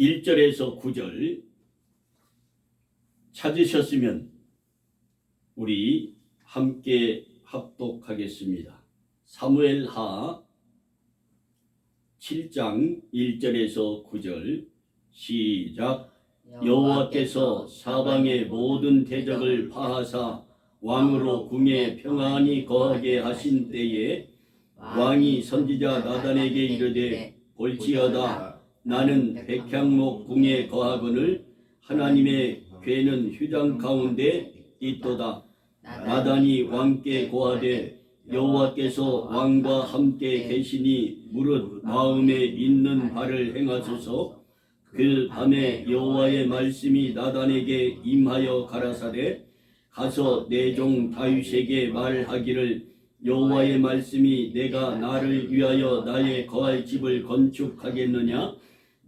1절에서 9절 찾으셨으면 우리 함께 합독하겠습니다. 사무엘하 7장 1절에서 9절 시작. 여호와께서 사방의 모든 대적을 파하사 왕으로 궁에 평안히 거하게 하신 때에 왕이 선지자 나단에게 이르되 볼지어다 나는 백향목 궁에 거하거늘 하나님의 궤는 휴장 가운데 있도다. 나단이 왕께 고하되 여호와께서 왕과 함께 계시니 무릇 마음에 있는 바를 행하소서. 그 밤에 여호와의 말씀이 나단에게 임하여 가라사대 가서 내 종 다윗에게 말하기를 여호와의 말씀이 내가 나를 위하여 나의 거할 집을 건축하겠느냐.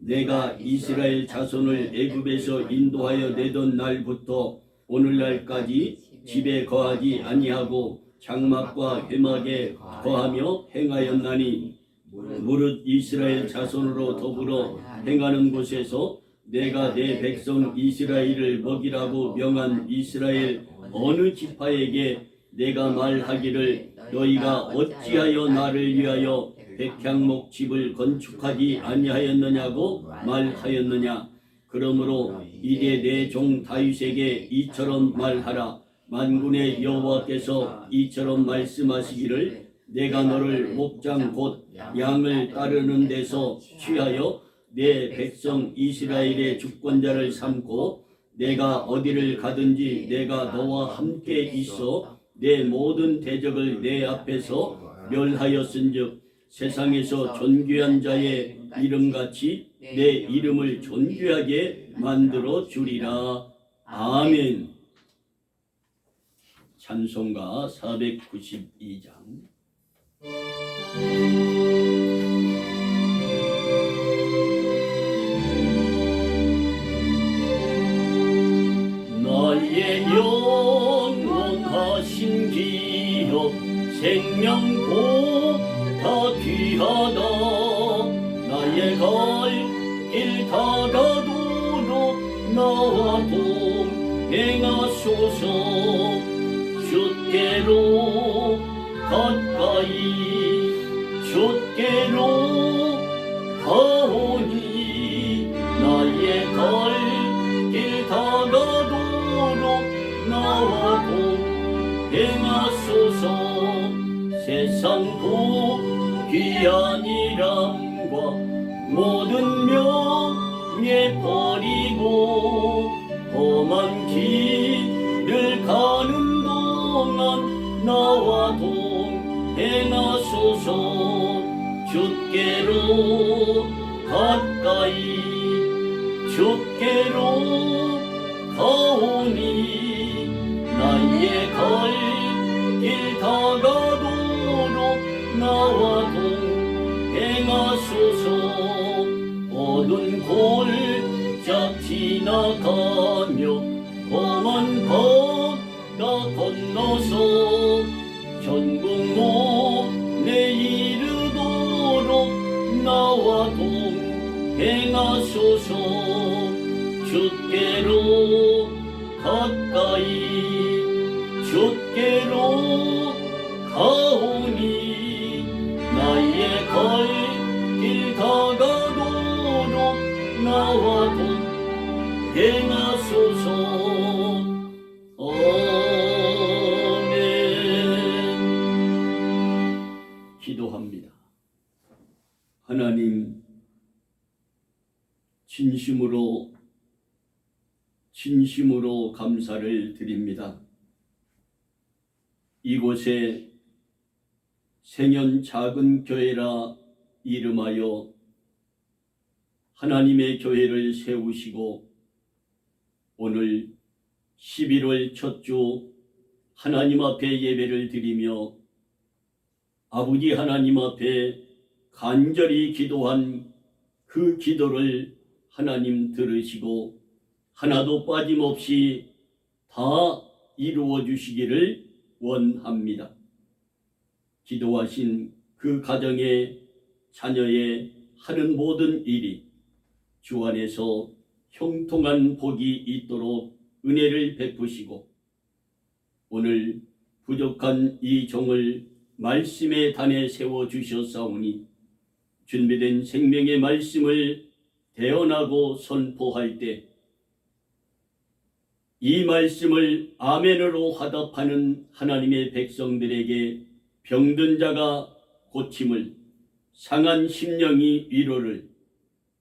내가 이스라엘 자손을 애굽에서 인도하여 내던 날부터 오늘날까지 집에 거하지 아니하고 장막과 회막에 거하며 행하였나니 무릇 이스라엘 자손으로 더불어 행하는 곳에서 내가 내 백성 이스라엘을 먹이라고 명한 이스라엘 어느 지파에게 내가 말하기를 너희가 어찌하여 나를 위하여 백향목 집을 건축하지 아니하였느냐고 말하였느냐. 그러므로 이제 내 종 다윗에게 이처럼 말하라. 만군의 여호와께서 이처럼 말씀하시기를 내가 너를 목장 곧 양을 따르는 데서 취하여 내 백성 이스라엘의 주권자를 삼고 내가 어디를 가든지 내가 너와 함께 있어 내 모든 대적을 내 앞에서 멸하였은즉 세상에서 존귀한 자의 이름같이 내 이름을 존귀하게 만들어 주리라. 아멘. 찬송가 492장. 나의 영원하신 기업 생명보다 귀하다. 나의 갈 길 다가도록 나와 동행하소서. 주께로 가까이 주께로 가오니 나의 갈 길 다가도록 나와 동행하소서. 세상도 귀한 이람과 모든 명예 버리고 험한 길을 가는 동안 나와 동행하소서. 주께로 가까이 주께로 가오니 나의 갈 길 다가도록 나와 동행하소서. 어두운 골짝 지나가며 험한 바다 건너서 전국문에 이르도록 나와 동행하소서. 주께로 가까이 주께로 가오니 나의 갈 길 다가도록 나와 동행하소서. 아멘. 기도합니다. 하나님, 진심으로 감사를 드립니다. 이곳에 생연 작은 교회라 이름하여 하나님의 교회를 세우시고 오늘 11월 첫 주 하나님 앞에 예배를 드리며 아버지 하나님 앞에 간절히 기도한 그 기도를 하나님 들으시고 하나도 빠짐없이 다 이루어 주시기를 원합니다. 기도하신 그 가정의 자녀의 하는 모든 일이 주 안에서 형통한 복이 있도록 은혜를 베푸시고 오늘 부족한 이 종을 말씀의 단에 세워주셨사오니 준비된 생명의 말씀을 대언하고 선포할 때 이 말씀을 아멘으로 화답하는 하나님의 백성들에게 병든 자가 고침을, 상한 심령이 위로를,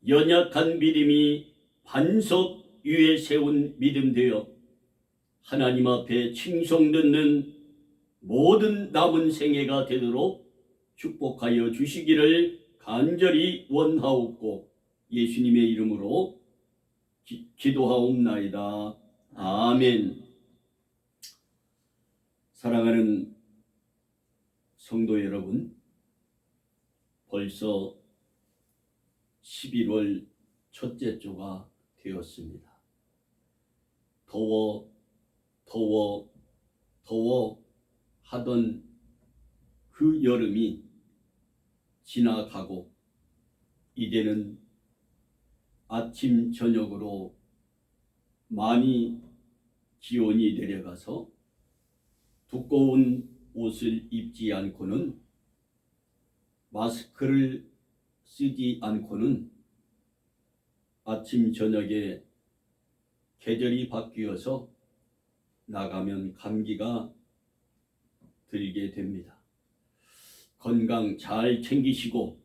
연약한 믿음이 반석 위에 세운 믿음 되어 하나님 앞에 칭송 듣는 모든 남은 생애가 되도록 축복하여 주시기를 간절히 원하옵고 예수님의 이름으로 기도하옵나이다. 아멘. 사랑하는 성도 여러분, 벌써 11월 첫째 주가 되었습니다. 더워 하던 그 여름이 지나가고 이제는 아침 저녁으로 많이 기온이 내려가서 두꺼운 옷을 입지 않고는 마스크를 쓰지 않고는 아침 저녁에 계절이 바뀌어서 나가면 감기가 들게 됩니다. 건강 잘 챙기시고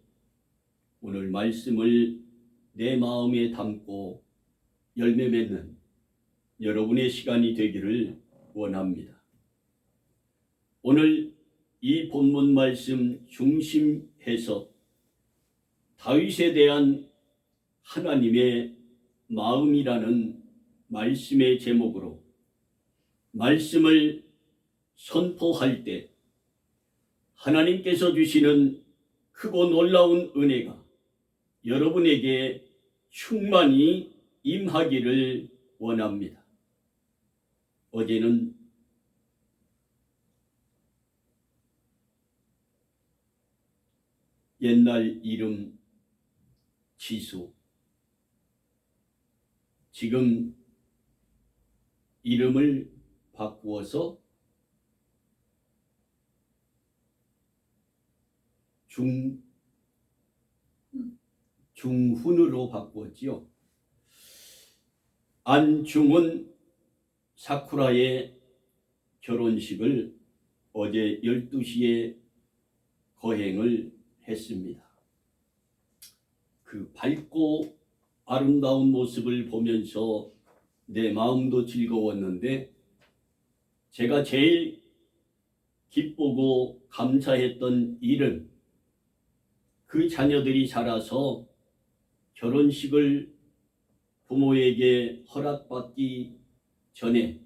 오늘 말씀을 내 마음에 담고 열매 맺는 여러분의 시간이 되기를 원합니다. 오늘 이 본문 말씀 중심해서 다윗에 대한 하나님의 마음이라는 말씀의 제목으로 말씀을 선포할 때 하나님께서 주시는 크고 놀라운 은혜가 여러분에게 충만히 임하기를 원합니다. 어제는 옛날 이름 지수, 지금 이름을 바꾸어서 중훈으로 바꾸었지요. 안중훈 사쿠라의 결혼식을 어제 12시에 거행을 했습니다. 그 밝고 아름다운 모습을 보면서 내 마음도 즐거웠는데 제가 제일 기쁘고 감사했던 일은 그 자녀들이 자라서 결혼식을 부모에게 허락받기 전에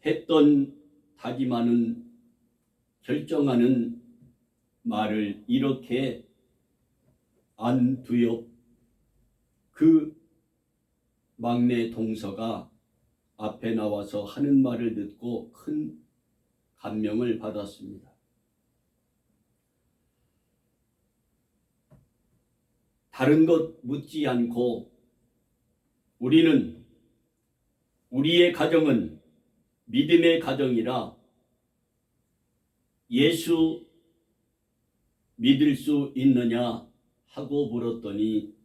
했던 다짐하는 결정하는 말을 이렇게 안두엽 그 막내 동서가 앞에 나와서 하는 말을 듣고 큰 감명을 받았습니다. 다른 것 묻지 않고 우리는 우리의 가정은 믿음의 가정이라 예수 믿을 수 있느냐 하고 물었더니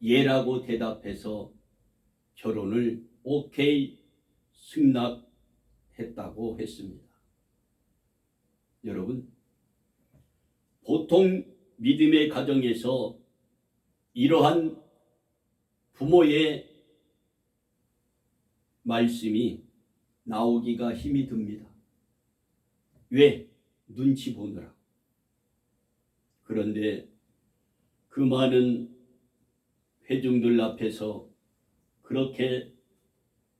예라고 대답해서 결혼을 오케이 승낙했다고 했습니다. 여러분, 보통 믿음의 가정에서 이러한 부모의 말씀이 나오기가 힘이 듭니다. 왜? 눈치 보느라. 그런데 그 많은 회중들 앞에서 그렇게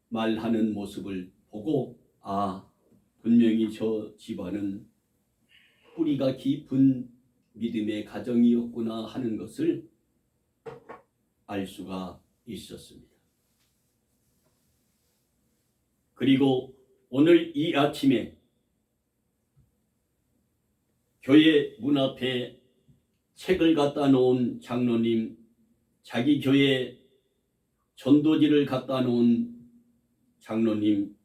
말하는 모습을 보고 분명히 저 집안은 뿌리가 깊은 믿음의 가정이었구나 하는 것을 알 수가 있었습니다. 그리고 오늘 이 아침에 교회 문 앞에 책을 갖다 놓은 장로님 자기 교회 전도지를 갖다 놓은 장로님,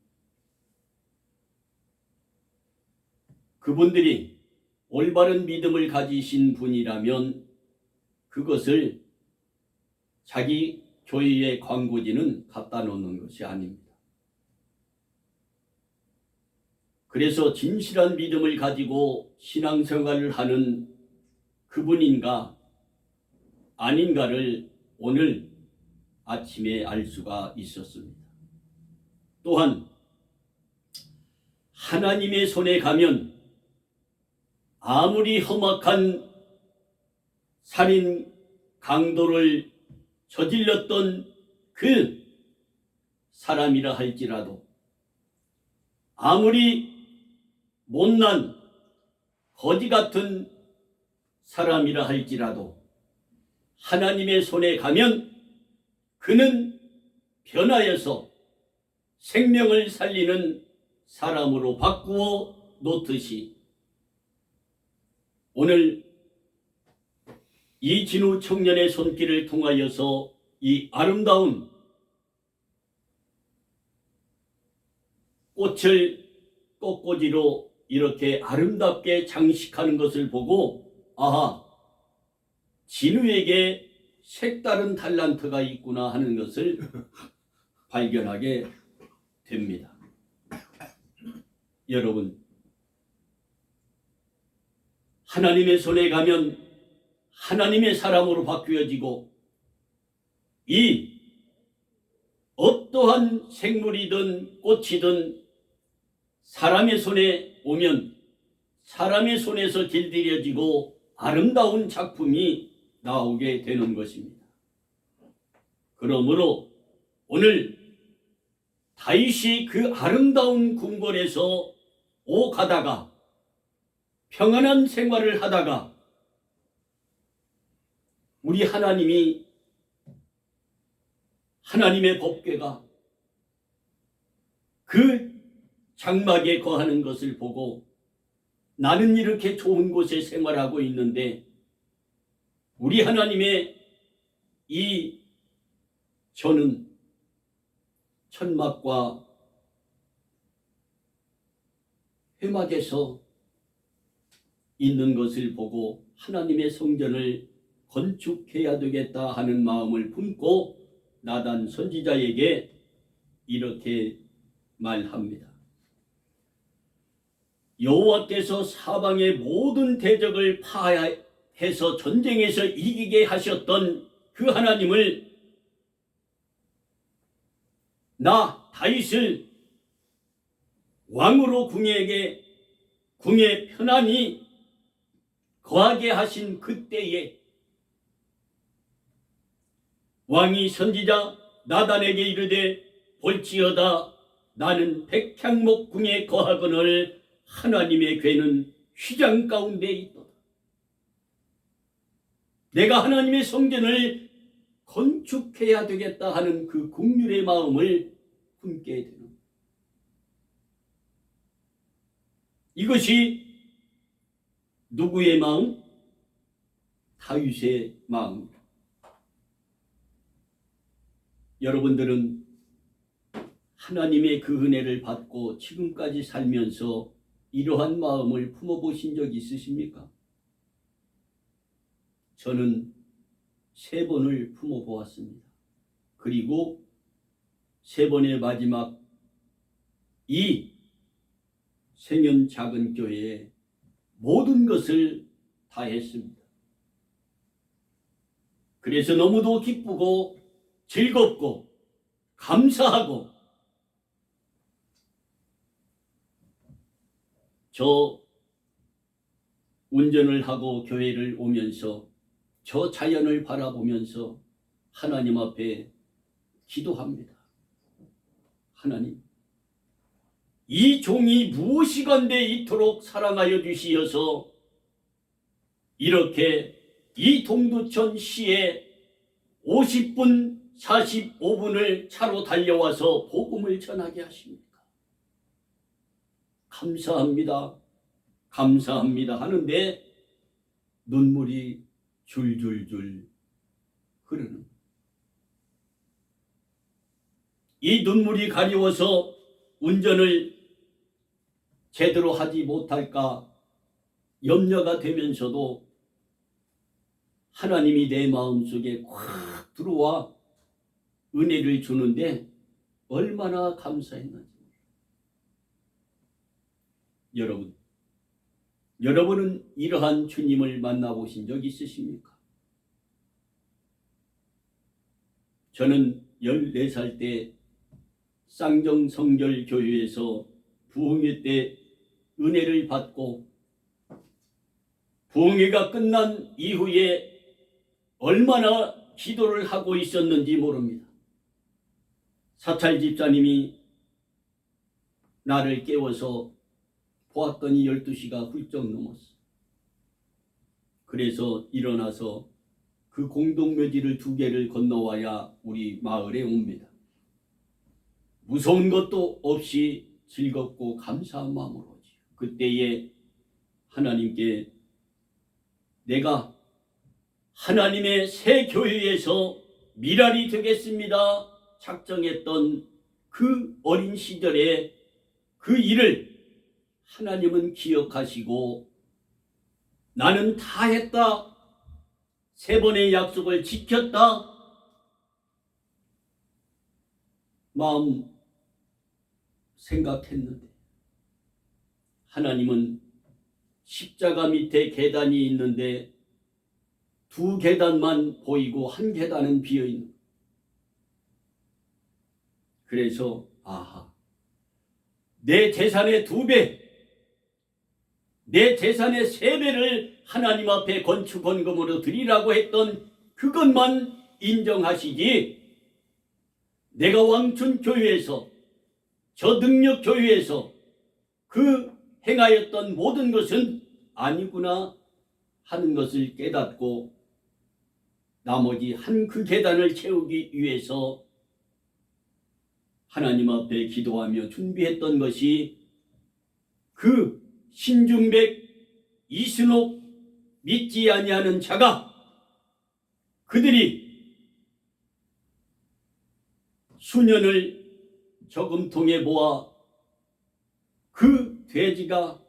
그분들이 올바른 믿음을 가지신 분이라면 그것을 자기 교회의 광고지는 갖다 놓는 것이 아닙니다. 그래서 진실한 믿음을 가지고 신앙생활을 하는 그분인가 아닌가를 오늘 아침에 알 수가 있었습니다. 또한 하나님의 손에 가면 아무리 험악한 살인 강도를 저질렀던 그 사람이라 할지라도, 아무리 못난 거지 같은 사람이라 할지라도 하나님의 손에 가면 그는 변하여서 생명을 살리는 사람으로 바꾸어 놓듯이, 오늘 이진우 청년의 손길을 통하여서 이 아름다운 꽃을 꽃꽂이로 이렇게 아름답게 장식하는 것을 보고, 아하, 진우에게 색다른 탤런트가 있구나 하는 것을 발견하게 됩니다. 여러분, 하나님의 손에 가면 하나님의 사람으로 바뀌어지고, 이 어떠한 생물이든 꽃이든 사람의 손에 오면 사람의 손에서 길들여지고 아름다운 작품이 나오게 되는 것입니다. 그러므로 오늘 다윗이 그 아름다운 궁궐에서 오가다가 평안한 생활을 하다가 우리 하나님이, 하나님의 법궤가 그 장막에 거하는 것을 보고, 나는 이렇게 좋은 곳에 생활하고 있는데 우리 하나님의 이 저는 천막과 회막에서 있는 것을 보고 하나님의 성전을 건축해야 되겠다 하는 마음을 품고 나단 선지자에게 이렇게 말합니다. 여호와께서 사방의 모든 대적을 파해서 전쟁에서 이기게 하셨던 그 하나님을, 나 다윗을 왕으로 궁에 편안히 거하게 하신 그때에 왕이 선지자 나단에게 이르되, 볼지어다 나는 백향목 궁에 거하거늘 하나님의 궤는 휘장 가운데 있도다. 내가 하나님의 성전을 건축해야 되겠다 하는 그 긍휼의 마음을 품게 되는, 이것이 누구의 마음? 다윗의 마음입니다. 여러분들은 하나님의 그 은혜를 받고 지금까지 살면서 이러한 마음을 품어보신 적 있으십니까? 저는 3번을 품어보았습니다. 그리고 3번의 마지막 이 생연 작은 교회에 모든 것을 다 했습니다. 그래서 너무도 기쁘고 즐겁고 감사하고, 저 운전을 하고 교회를 오면서 저 자연을 바라보면서 하나님 앞에 기도합니다. 하나님, 이 종이 무엇이건대 이토록 사랑하여 주시어서 이렇게 이 동두천 시에 50분 45분을 차로 달려와서 복음을 전하게 하십니까? 감사합니다. 감사합니다 하는데 눈물이 줄줄줄 흐르는 이 눈물이 가려워서 운전을 제대로 하지 못할까 염려가 되면서도 하나님이 내 마음속에 꽉 들어와 은혜를 주는데 얼마나 감사했는지. 여러분은 이러한 주님을 만나보신 적 있으십니까? 저는 14살 때 쌍정성결교회에서 부흥회 때 은혜를 받고 부흥회가 끝난 이후에 얼마나 기도를 하고 있었는지 모릅니다. 사찰 집사님이 나를 깨워서 보았더니 12시가 훌쩍 넘었어. 그래서 일어나서 그 공동묘지를 2개를 건너와야 우리 마을에 옵니다. 무서운 것도 없이 즐겁고 감사한 마음으로 오지. 그때에 하나님께 내가 하나님의 새 교회에서 미랄이 되겠습니다 작정했던 그 어린 시절에 그 일을 하나님은 기억하시고 나는 다 했다. 3번의 약속을 지켰다. 마음 생각했는데 하나님은 십자가 밑에 계단이 있는데 2 계단만 보이고 1 계단은 비어있는. 그래서 내 재산의 2배, 내 재산의 3배를 하나님 앞에 건축원금으로 드리라고 했던 그것만 인정하시지, 내가 왕춘교회에서 저 능력교회에서 그 행하였던 모든 것은 아니구나 하는 것을 깨닫고 나머지 그 계단을 채우기 위해서 하나님 앞에 기도하며 준비했던 것이 그 신중백, 이순옥 믿지 아니하는 자가 그들이 수년을 저금통에 모아 그 돼지가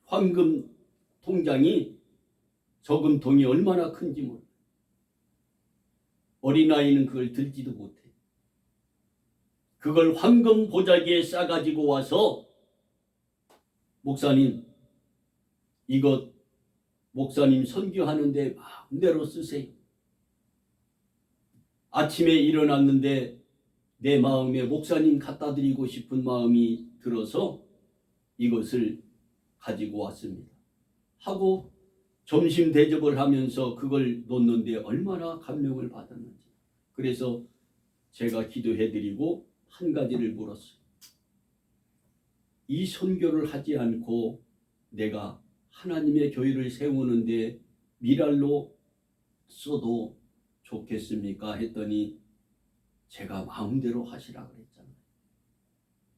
황금 통장이 저금통이 얼마나 큰지 몰라. 어린아이는 그걸 들지도 못해. 그걸 황금 보자기에 싸가지고 와서 목사님, 이것 목사님 선교하는데 마음대로 쓰세요. 아침에 일어났는데 내 마음에 목사님 갖다 드리고 싶은 마음이 들어서 이것을 가지고 왔습니다 하고 점심 대접을 하면서 그걸 놓는데 얼마나 감명을 받았는지. 그래서 제가 기도해드리고 한 가지를 물었어요. 이 선교를 하지 않고 내가 하나님의 교회를 세우는데 미랄로 써도 좋겠습니까? 했더니 제가 마음대로 하시라 그랬잖아요.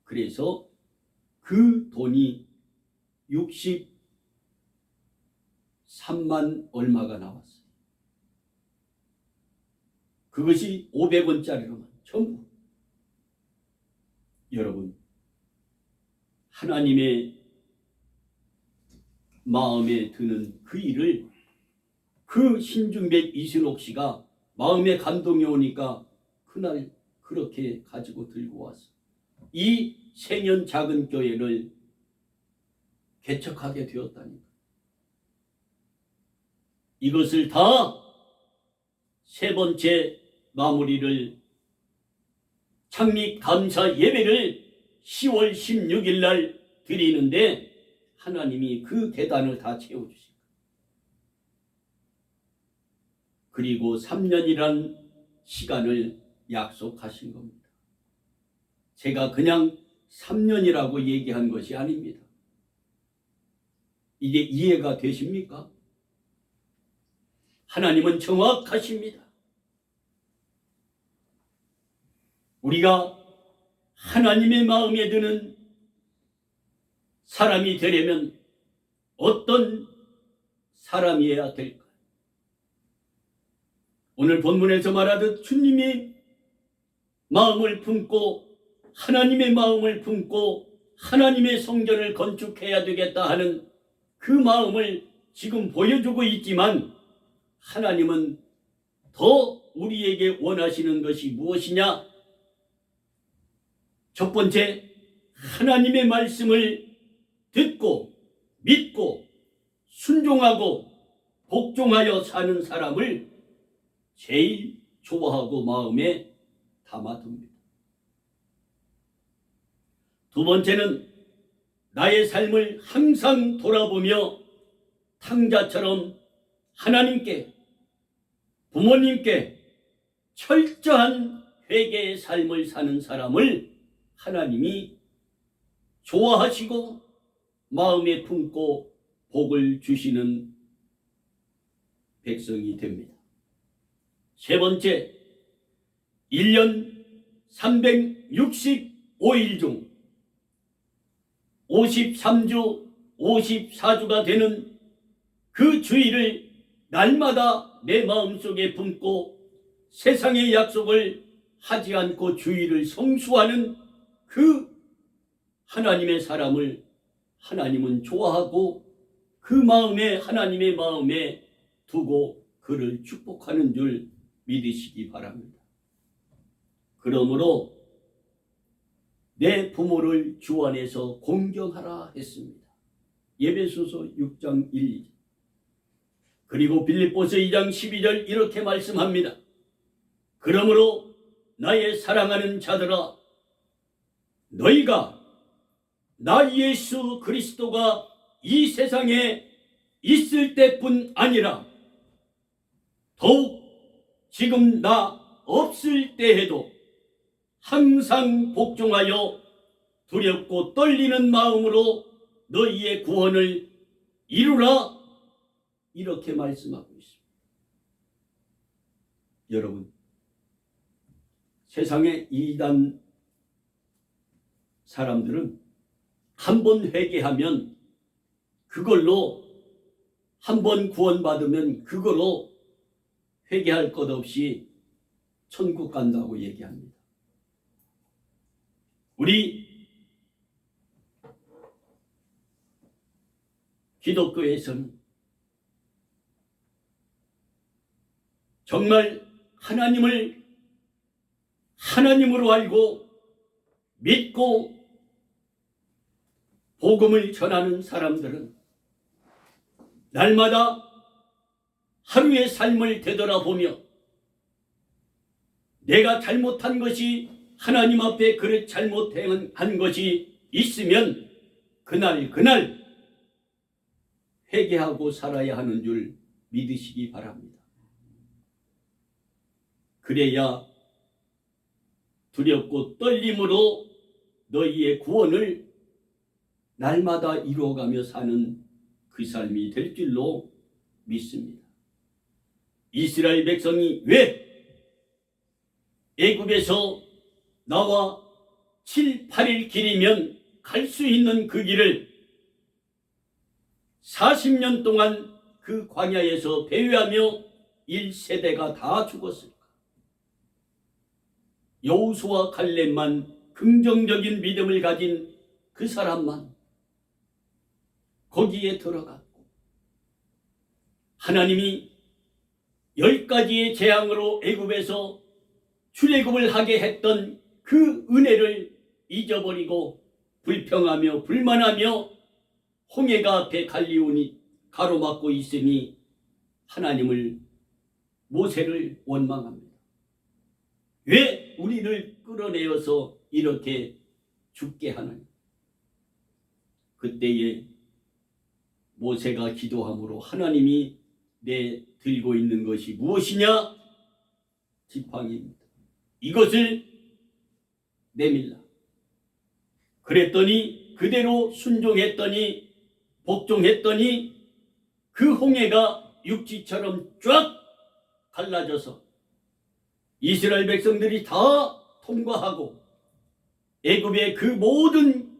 그래서 그 돈이 63만 얼마가 나왔어요. 그것이 500원짜리로만 전부. 여러분, 하나님의 마음에 드는 그 일을 그 신중백 이순옥 씨가 마음에 감동이 오니까 그날 그렇게 가지고 들고 왔어. 이 생년 작은 교회를 개척하게 되었다니까. 이것을 다 3번째 마무리를 창립 감사 예배를 10월 16일 날 드리는데 하나님이 그 계단을 다 채워주십니다. 그리고 3년이란 시간을 약속하신 겁니다. 제가 그냥 3년이라고 얘기한 것이 아닙니다. 이게 이해가 되십니까? 하나님은 정확하십니다. 우리가 하나님의 마음에 드는 사람이 되려면 어떤 사람이어야 될까? 오늘 본문에서 말하듯 주님이 마음을 품고 하나님의 마음을 품고 하나님의 성전을 건축해야 되겠다 하는 그 마음을 지금 보여주고 있지만, 하나님은 더 우리에게 원하시는 것이 무엇이냐? 첫 번째, 하나님의 말씀을 듣고 믿고 순종하고 복종하여 사는 사람을 제일 좋아하고 마음에 담아둡니다. 두 번째는 나의 삶을 항상 돌아보며 탕자처럼 하나님께, 부모님께 철저한 회개의 삶을 사는 사람을 하나님이 좋아하시고 마음에 품고 복을 주시는 백성이 됩니다. 세 번째, 1년 365일 중 53주, 54주가 되는 그 주일을 날마다 내 마음속에 품고 세상의 약속을 하지 않고 주일을 성수하는 그 하나님의 사람을 하나님은 좋아하고 그 마음에, 하나님의 마음에 두고 그를 축복하는 줄 믿으시기 바랍니다. 그러므로 내 부모를 주 안에서 공경하라 했습니다. 에베소서 6장 1, 2절. 그리고 빌립보서 2장 12절 이렇게 말씀합니다. 그러므로 나의 사랑하는 자들아, 너희가 나 예수 그리스도가 이 세상에 있을 때뿐 아니라 더욱 지금 나 없을 때에도 항상 복종하여 두렵고 떨리는 마음으로 너희의 구원을 이루라, 이렇게 말씀하고 있습니다. 여러분, 세상의 이단 사람들은 한번 회개하면 그걸로, 한번 구원받으면 그걸로 회개할 것 없이 천국 간다고 얘기합니다. 우리 기독교에서는 정말 하나님을 하나님으로 알고 믿고 복음을 전하는 사람들은 날마다 하루의 삶을 되돌아보며 내가 잘못한 것이, 하나님 앞에 그릇 잘못한 것이 있으면 그날 회개하고 살아야 하는 줄 믿으시기 바랍니다. 그래야 두렵고 떨림으로 너희의 구원을 날마다 이루어가며 사는 그 삶이 될 줄로 믿습니다. 이스라엘 백성이 왜 애굽에서 나와 7, 8일 길이면 갈 수 있는 그 길을 40년 동안 그 광야에서 배회하며 1세대가 다 죽었을까? 여호수아 갈렙만, 긍정적인 믿음을 가진 그 사람만 거기에 들어갔고, 하나님이 10가지의 재앙으로 애굽에서 출애굽을 하게 했던 그 은혜를 잊어버리고 불평하며 불만하며 홍해가 앞에 갈리오니 가로막고 있으니 하나님을, 모세를 원망합니다. 왜 우리를 끌어내어서 이렇게 죽게 하느냐? 그때에 모세가 기도함으로 하나님이 내 들고 있는 것이 무엇이냐? 지팡이입니다. 이것을 내밀라. 그랬더니 그대로 순종했더니 복종했더니 그 홍해가 육지처럼 쫙 갈라져서 이스라엘 백성들이 다 통과하고 애굽의 그 모든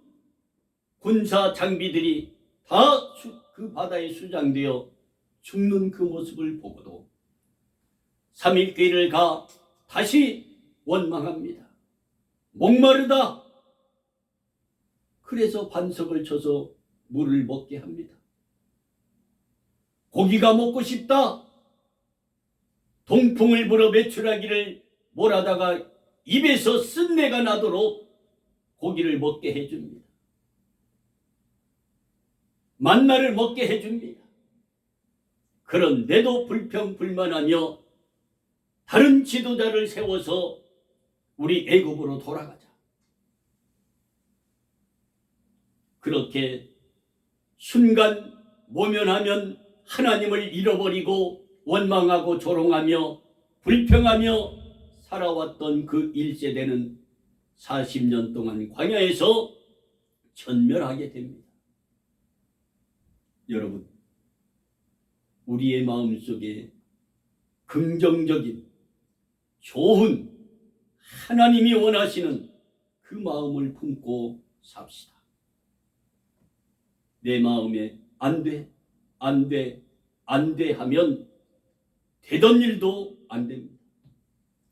군사 장비들이 다 그 바다에 수장되어 죽는 그 모습을 보고도 삼일교회를 가 다시 원망합니다. 목마르다. 그래서 반석을 쳐서 물을 먹게 합니다. 고기가 먹고 싶다. 동풍을 불어 메추라기를 몰아다가 입에서 쓴내가 나도록 고기를 먹게 해줍니다. 만나를 먹게 해줍니다. 그런데도 불평불만하며 다른 지도자를 세워서 우리 애굽으로 돌아가자. 그렇게 순간 모면하면 하나님을 잃어버리고 원망하고 조롱하며 불평하며 살아왔던 그 1세대는 40년 동안 광야에서 전멸하게 됩니다. 여러분, 우리의 마음속에 긍정적인 좋은 하나님이 원하시는 그 마음을 품고 삽시다. 내 마음에 안 돼, 안 돼, 안 돼 하면 되던 일도 안 됩니다.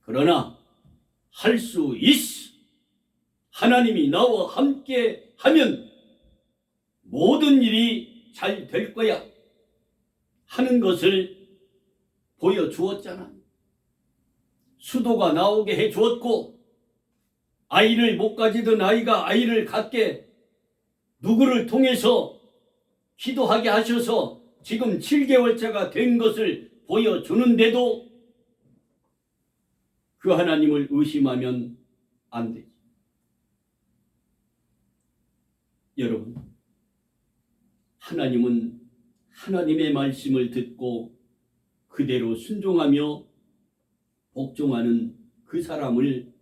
그러나 할 수 있어. 하나님이 나와 함께 하면 모든 일이 잘 될 거야 하는 것을 보여주었잖아. 수도가 나오게 해주었고, 아이를 못 가지던 아이가 아이를 갖게 누구를 통해서 기도하게 하셔서 지금 7개월차가 된 것을 보여주는데도 그 하나님을 의심하면 안 되죠. 여러분, 하나님은 하나님의 말씀을 듣고 그대로 순종하며 복종하는 그 사람을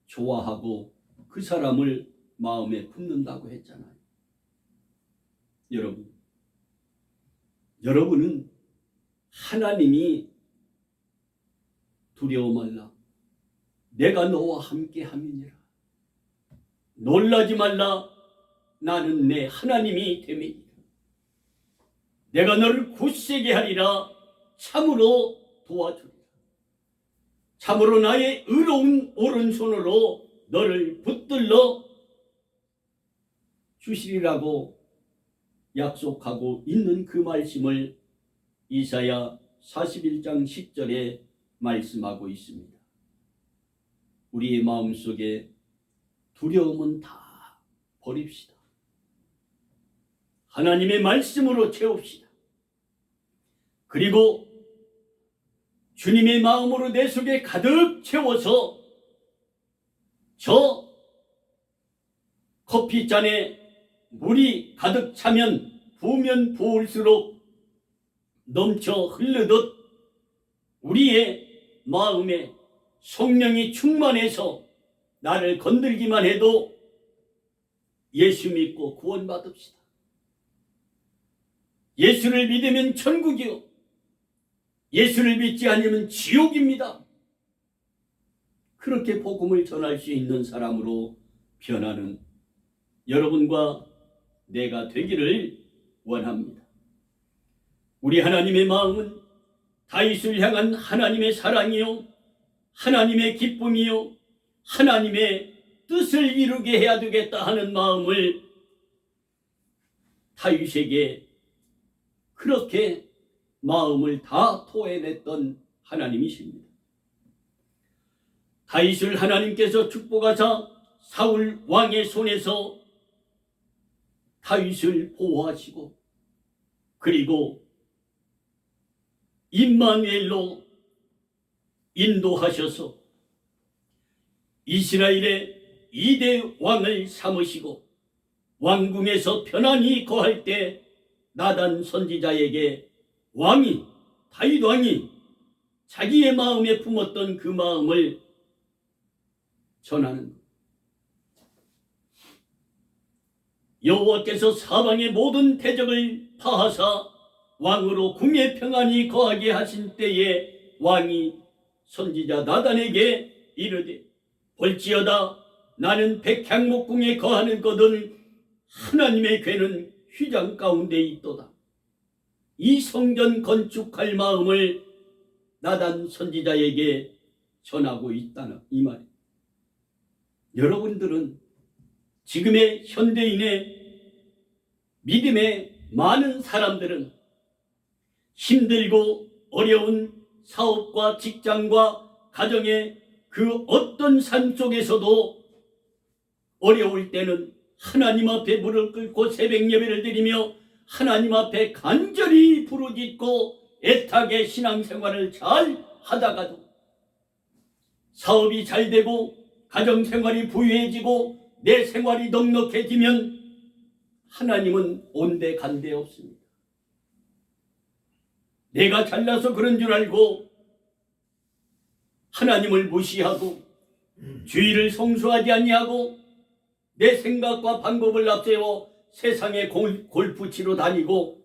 좋아하고 그 사람을 마음에 품는다고 했잖아요. 여러분은 하나님이 두려워 말라. 내가 너와 함께 함이니라. 놀라지 말라. 나는 내 하나님이 됨이니라. 내가 너를 굳세게 하리라. 참으로 도와주리라. 참으로 나의 의로운 오른손으로 너를 붙들러 주시리라고 약속하고 있는 그 말씀을 이사야 41장 10절에 말씀하고 있습니다. 우리의 마음속에 두려움은 다 버립시다. 하나님의 말씀으로 채웁시다. 그리고 주님의 마음으로 내 속에 가득 채워서 저 커피잔에 물이 가득 차면 부으면 부을수록 넘쳐 흐르듯 우리의 마음에 성령이 충만해서 나를 건들기만 해도 예수 믿고 구원받읍시다. 예수를 믿으면 천국이요, 예수를 믿지 않으면 지옥입니다. 그렇게 복음을 전할 수 있는 사람으로 변하는 여러분과 내가 되기를 원합니다. 우리 하나님의 마음은 다윗을 향한 하나님의 사랑이요, 하나님의 기쁨이요, 하나님의 뜻을 이루게 해야 되겠다 하는 마음을 다윗에게 그렇게 마음을 다 토해냈던 하나님이십니다. 다윗을 하나님께서 축복하사 사울 왕의 손에서 다윗을 보호하시고 그리고 임마누엘로 인도하셔서 이스라엘의 2대 왕을 삼으시고 왕궁에서 편안히 거할 때 나단 선지자에게 왕이, 다윗 왕이 자기의 마음에 품었던 그 마음을 전하는 것. 여호와께서 사방의 모든 대적을 파하사 왕으로 궁에 평안히 거하게 하신 때에 왕이 선지자 나단에게 이르되 볼지어다 나는 백향목궁에 거하는 거든 하나님의 궤는 휘장 가운데 있도다. 이 성전 건축할 마음을 나단 선지자에게 전하고 있다는 이 말이에요. 여러분들은 지금의 현대인의 믿음의 많은 사람들은 힘들고 어려운 사업과 직장과 가정의 그 어떤 삶 속에서도 어려울 때는 하나님 앞에 무릎 꿇고 새벽 예배를 드리며 하나님 앞에 간절히 부르짖고 애타게 신앙생활을 잘 하다가도 사업이 잘 되고 가정생활이 부유해지고 내 생활이 넉넉해지면 하나님은 온데간데 없습니다. 내가 잘나서 그런 줄 알고 하나님을 무시하고 주의를 성수하지 아니하고 내 생각과 방법을 앞세워 세상의 골프치러 다니고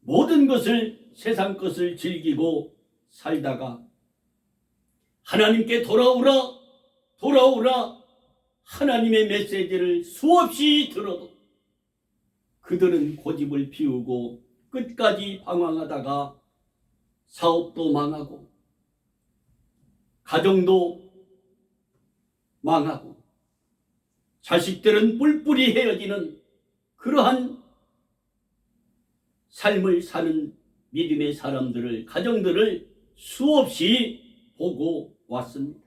모든 것을 세상 것을 즐기고 살다가 하나님께 돌아오라 하나님의 메시지를 수없이 들어도 그들은 고집을 피우고 끝까지 방황하다가 사업도 망하고 가정도 망하고 자식들은 뿔뿔이 헤어지는 그러한 삶을 사는 믿음의 사람들을, 가정들을 수없이 보고 왔습니다.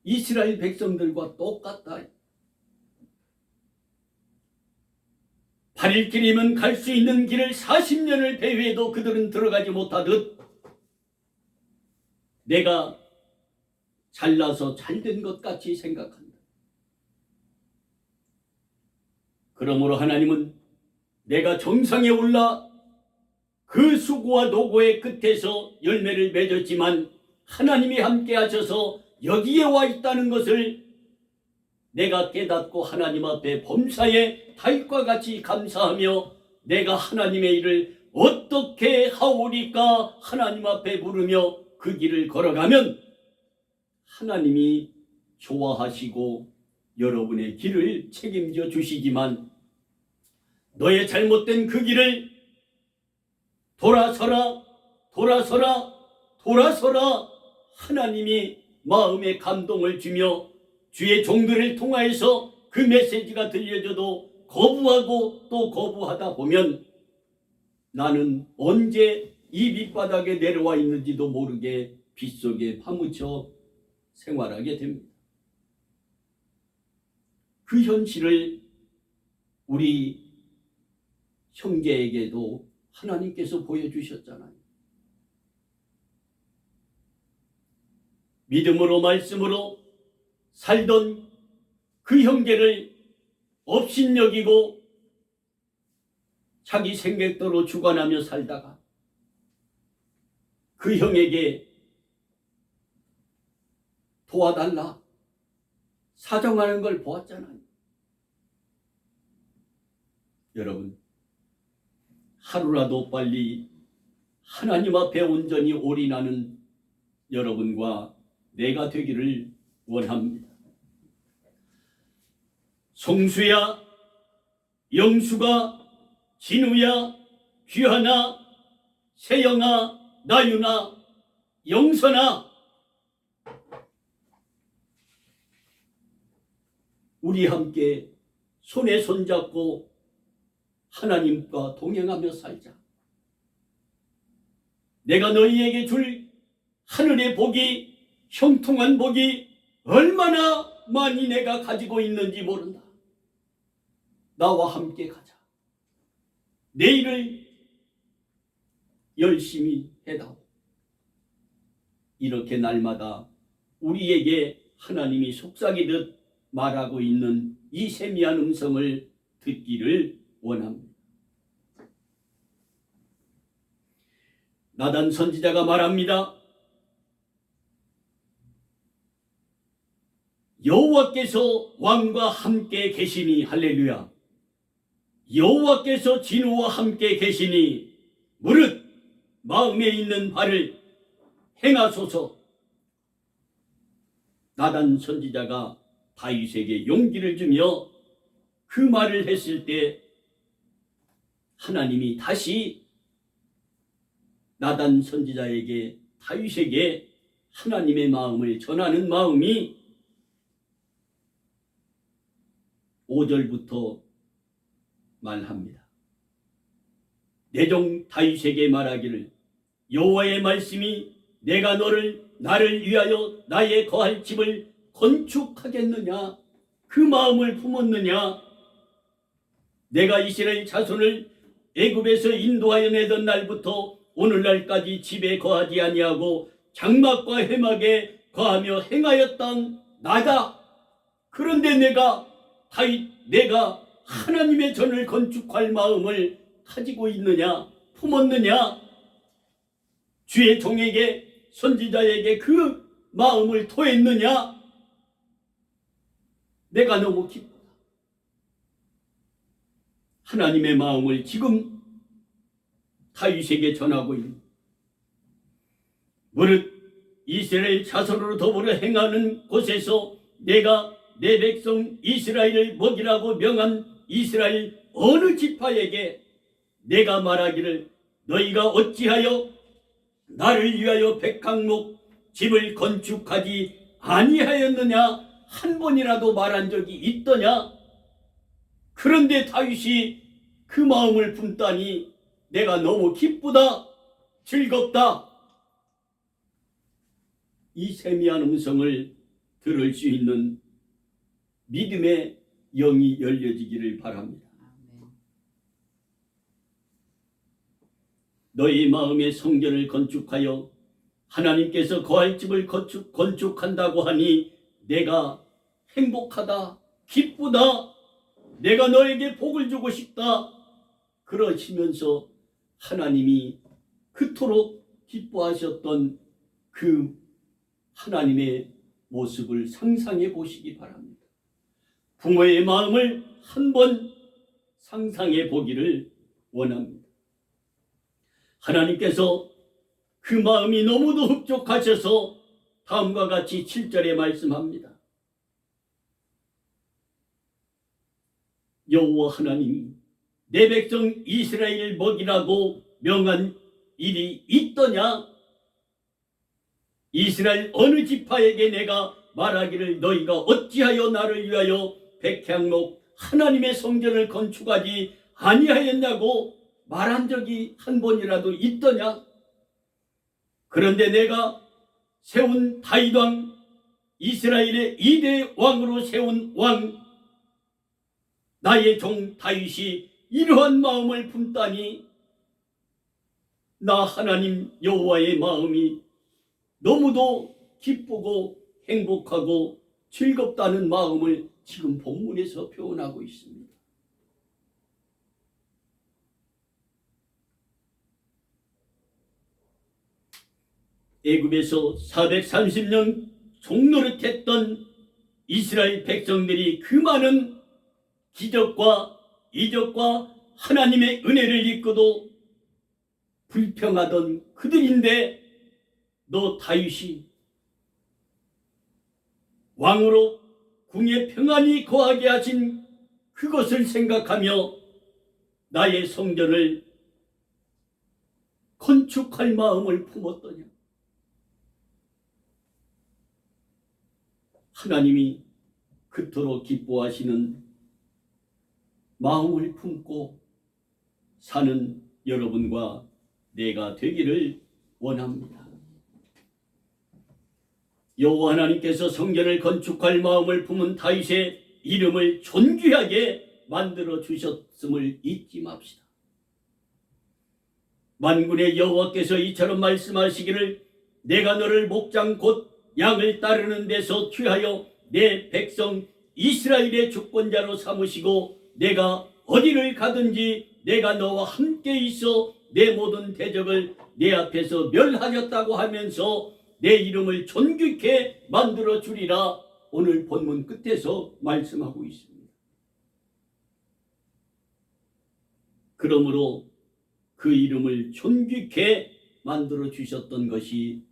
이스라엘 백성들과 똑같다. 8일 길이면 갈 수 있는 길을 40년을 배회해도 그들은 들어가지 못하듯 내가 잘나서 잘된 것 같이 생각한다. 그러므로 하나님은 내가 정상에 올라 그 수고와 노고의 끝에서 열매를 맺었지만 하나님이 함께 하셔서 여기에 와 있다는 것을 내가 깨닫고 하나님 앞에 범사에 다윗과 같이 감사하며 내가 하나님의 일을 어떻게 하오리까 하나님 앞에 물으며 그 길을 걸어가면 하나님이 좋아하시고 여러분의 길을 책임져 주시지만 너의 잘못된 그 길을 돌아서라 하나님이 마음에 감동을 주며 주의 종들을 통하여서 그 메시지가 들려줘도 거부하고 또 거부하다 보면 나는 언제 이 밑바닥에 내려와 있는지도 모르게 빗속에 파묻혀 생활하게 됩니다. 그 현실을 우리 형제에게도 하나님께서 보여주셨잖아요. 믿음으로 말씀으로 살던 그 형제를 업신여기고 자기 생각대로 주관하며 살다가 그 형에게 도와달라 사정하는 걸 보았잖아요. 여러분, 하루라도 빨리 하나님 앞에 온전히 올인하는 여러분과 내가 되기를 원합니다. 송수야, 영수가, 진우야, 귀하나, 세영아, 나윤아, 영선아, 우리 함께 손에 손잡고 하나님과 동행하며 살자. 내가 너희에게 줄 하늘의 복이, 형통한 복이 얼마나 많이 내가 가지고 있는지 모른다. 나와 함께 가자. 내 일을 열심히 해다오. 이렇게 날마다 우리에게 하나님이 속삭이듯 말하고 있는 이 세미한 음성을 듣기를 원합니다. 나단 선지자가 말합니다. 여호와께서 왕과 함께 계시니, 할렐루야. 여호와께서 진우와 함께 계시니 무릇 마음에 있는 바를 행하소서. 나단 선지자가 다윗에게 용기를 주며 그 말을 했을 때 하나님이 다시 나단 선지자에게 다윗에게 하나님의 마음을 전하는 마음이 5절부터 말합니다. 내 종 다윗에게 말하기를 여호와의 말씀이 내가 나를 위하여 나의 거할 집을 건축하겠느냐 그 마음을 품었느냐. 내가 이스라엘 자손을 애굽에서 인도하여 내던 날부터 오늘날까지 집에 거하지 아니하고 장막과 회막에 거하며 행하였던 나다. 그런데 내가 하나님의 전을 건축할 마음을 가지고 있느냐 품었느냐. 주의 종에게 선지자에게 그 마음을 토했느냐. 내가 너무 기쁘다. 하나님의 마음을 지금 다윗에게 전하고 있는, 무릇 이스라엘 자손으로 더불어 행하는 곳에서 내가 내 백성 이스라엘을 먹이라고 명한 이스라엘 어느 지파에게 내가 말하기를 너희가 어찌하여 나를 위하여 백항목 집을 건축하지 아니하였느냐 한 번이라도 말한 적이 있더냐. 그런데 다윗이 그 마음을 품다니 내가 너무 기쁘다, 즐겁다. 이 세미한 음성을 들을 수 있는 믿음의 영이 열려지기를 바랍니다. 너희 마음의 성전을 건축하여 하나님께서 거할 집을 건축한다고 하니 내가 행복하다, 기쁘다, 내가 너에게 복을 주고 싶다. 그러시면서 하나님이 그토록 기뻐하셨던 그 하나님의 모습을 상상해 보시기 바랍니다. 부모의 마음을 한번 상상해 보기를 원합니다. 하나님께서 그 마음이 너무도 흡족하셔서 다음과 같이 7절에 말씀합니다. 여호와 하나님이 내 백성 이스라엘을 먹이라고 명한 일이 있더냐. 이스라엘 어느 지파에게 내가 말하기를 너희가 어찌하여 나를 위하여 백향목 하나님의 성전을 건축하지 아니하였냐고 말한 적이 한 번이라도 있더냐. 그런데 내가 세운 다윗 왕, 이스라엘의 2대 왕으로 세운 왕 나의 종 다윗이 이러한 마음을 품다니 나 하나님 여호와의 마음이 너무도 기쁘고 행복하고 즐겁다는 마음을 지금 본문에서 표현하고 있습니다. 애굽에서 430년 종노릇했던 이스라엘 백성들이 그 많은 기적과 이적과 하나님의 은혜를 입고도 불평하던 그들인데 너 다윗이 왕으로 궁에 평안히 거하게 하신 그것을 생각하며 나의 성전을 건축할 마음을 품었더냐. 하나님이 그토록 기뻐하시는 마음을 품고 사는 여러분과 내가 되기를 원합니다. 여호와 하나님께서 성전을 건축할 마음을 품은 다윗의 이름을 존귀하게 만들어 주셨음을 잊지 맙시다. 만군의 여호와께서 이처럼 말씀하시기를 내가 너를 목장 곧 양을 따르는 데서 취하여 내 백성 이스라엘의 주권자로 삼으시고 내가 어디를 가든지 내가 너와 함께 있어 내 모든 대적을 내 앞에서 멸하였다고 하면서 내 이름을 존귀케 만들어 주리라. 오늘 본문 끝에서 말씀하고 있습니다. 그러므로 그 이름을 존귀케 만들어 주셨던 것이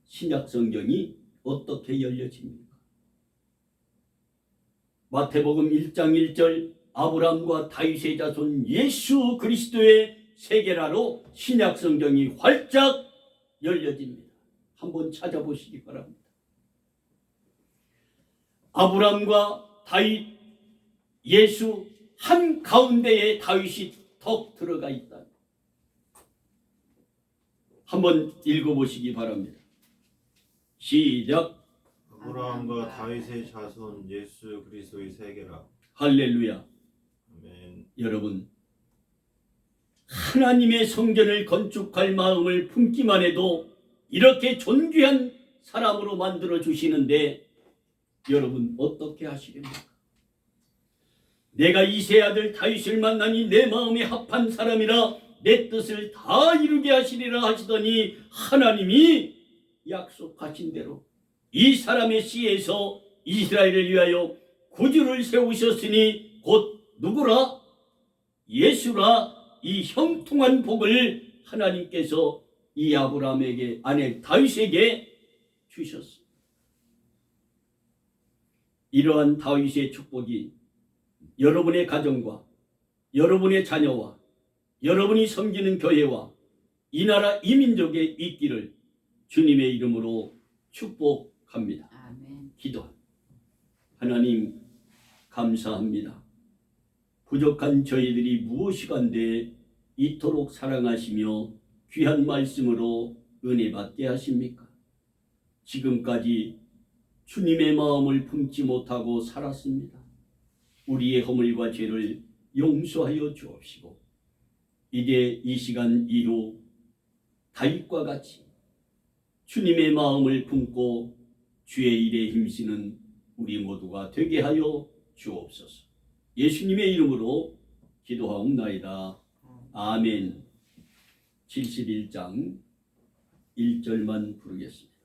신약 성경이 어떻게 열려집니까? 마태복음 1장 1절 아브라함과 다윗의 자손 예수 그리스도의 세계라로 신약 성경이 활짝 열려집니다. 한번 찾아보시기 바랍니다. 아브람과 다윗, 예수 한 가운데에 다윗이 턱 들어가 있다. 한번 읽어보시기 바랍니다. 시작. 아브라함과 다윗의 자손 예수 그리스도의 세계라. 할렐루야. 아멘. 여러분, 하나님의 성전을 건축할 마음을 품기만 해도 이렇게 존귀한 사람으로 만들어 주시는데 여러분 어떻게 하시렵니까? 내가 이세 아들 다윗을 만나니 내 마음에 합한 사람이라 내 뜻을 다 이루게 하시리라 하시더니 하나님이 약속하신 대로 이 사람의 씨에서 이스라엘을 위하여 구주를 세우셨으니 곧 누구라? 예수라. 이 형통한 복을 하나님께서 이 아브라함에게 아내 다윗에게 주셨습니다. 이러한 다윗의 축복이 여러분의 가정과 여러분의 자녀와 여러분이 섬기는 교회와 이 나라 이 민족에 있기를 주님의 이름으로 축복합니다. 아멘. 기도합니다. 하나님 감사합니다. 부족한 저희들이 무엇이간데 이토록 사랑하시며 귀한 말씀으로 은혜 받게 하십니까? 지금까지 주님의 마음을 품지 못하고 살았습니다. 우리의 허물과 죄를 용서하여 주옵시고 이제 이 시간 이후 다윗과 같이 주님의 마음을 품고 주의 일에 힘쓰는 우리 모두가 되게 하여 주옵소서. 예수님의 이름으로 기도하옵나이다. 아멘. 71장 1절만 부르겠습니다.